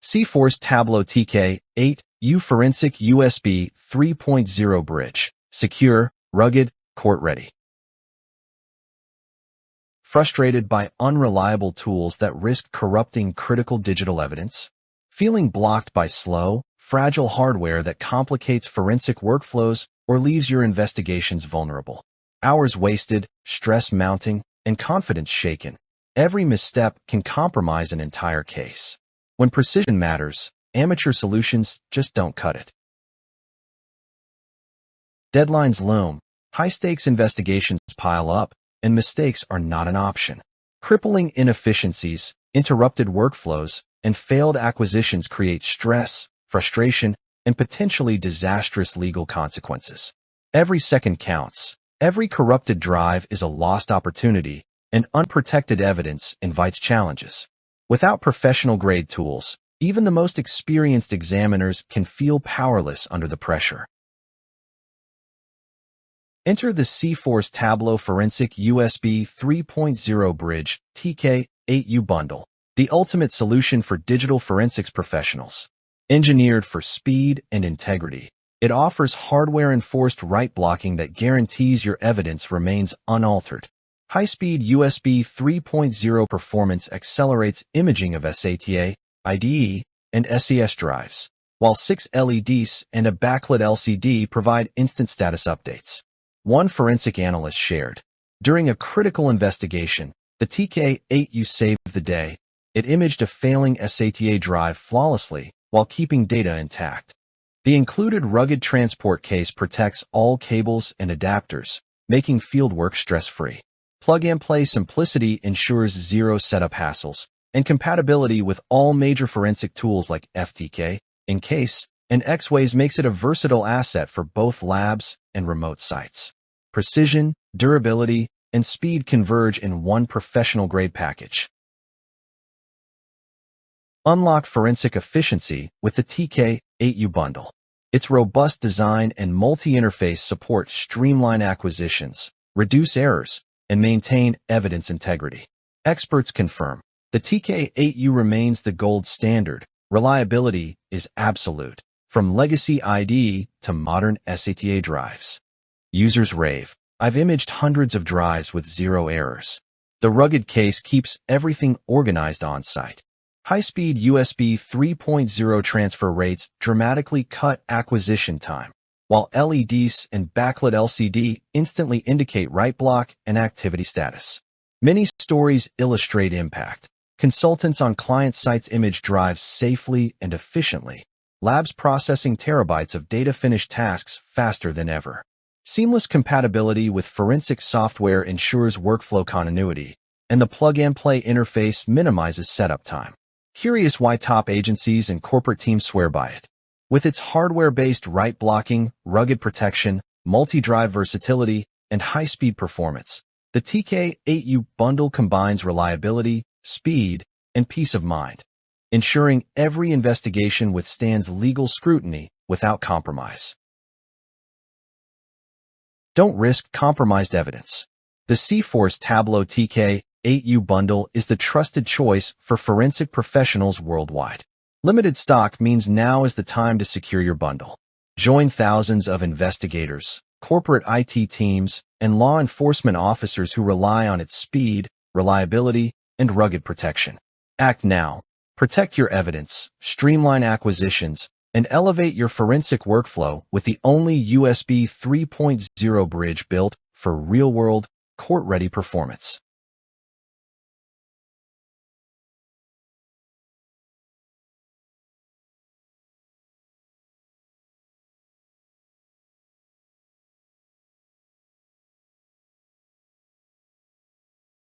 SiForce Tableau TK8U Forensic USB 3.0 Bridge. Secure, rugged, court-ready. Frustrated by unreliable tools that risk corrupting critical digital evidence? Feeling blocked by slow, fragile hardware that complicates forensic workflows or leaves your investigations vulnerable? Hours wasted, stress mounting, and confidence shaken. Every misstep can compromise an entire case. When precision matters, amateur solutions just don't cut it. Deadlines loom, high-stakes investigations pile up, and mistakes are not an option. Crippling inefficiencies, interrupted workflows, and failed acquisitions create stress, frustration, and potentially disastrous legal consequences. Every second counts. Every corrupted drive is a lost opportunity, and unprotected evidence invites challenges. Without professional-grade tools, even the most experienced examiners can feel powerless under the pressure. Enter the SiForce Tableau Forensic USB 3.0 Bridge TK8U bundle, the ultimate solution for digital forensics professionals. Engineered for speed and integrity, it offers hardware-enforced write blocking that guarantees your evidence remains unaltered. High-speed USB 3.0 performance accelerates imaging of SATA, IDE, and SES drives, while 6 LEDs and a backlit LCD provide instant status updates. One forensic analyst shared, during a critical investigation, the TK8U saved the day. It imaged a failing SATA drive flawlessly while keeping data intact. The included rugged transport case protects all cables and adapters, making fieldwork stress-free. Plug-and-play simplicity ensures zero setup hassles, and compatibility with all major forensic tools like FTK, Encase, and X-Ways makes it a versatile asset for both labs and remote sites. Precision, durability, and speed converge in one professional-grade package. Unlock forensic efficiency with the TK8U bundle. Its robust design and multi-interface support streamline acquisitions, reduce errors, and maintain evidence integrity. Experts confirm the TK8U remains the gold standard. Reliability is absolute, from legacy IDE to modern SATA drives. Users rave, "I've imaged hundreds of drives with zero errors." The rugged case keeps everything organized on-site. High-speed USB 3.0 transfer rates dramatically cut acquisition time, while LEDs and backlit LCD instantly indicate write block and activity status. Many stories illustrate impact. Consultants on client sites image drives safely and efficiently. Labs processing terabytes of data finish tasks faster than ever. Seamless compatibility with forensic software ensures workflow continuity, and the plug-and-play interface minimizes setup time. Curious why top agencies and corporate teams swear by it? With its hardware-based write blocking, rugged protection, multi-drive versatility, and high-speed performance, the TK8U bundle combines reliability, speed, and peace of mind, ensuring every investigation withstands legal scrutiny without compromise. Don't risk compromised evidence. The SiForce Tableau TK8U bundle is the trusted choice for forensic professionals worldwide. Limited stock means now is the time to secure your bundle. Join thousands of investigators, corporate IT teams, and law enforcement officers who rely on its speed, reliability, and rugged protection. Act now. Protect your evidence, streamline acquisitions, and elevate your forensic workflow with the only USB 3.0 bridge built for real-world, court-ready performance.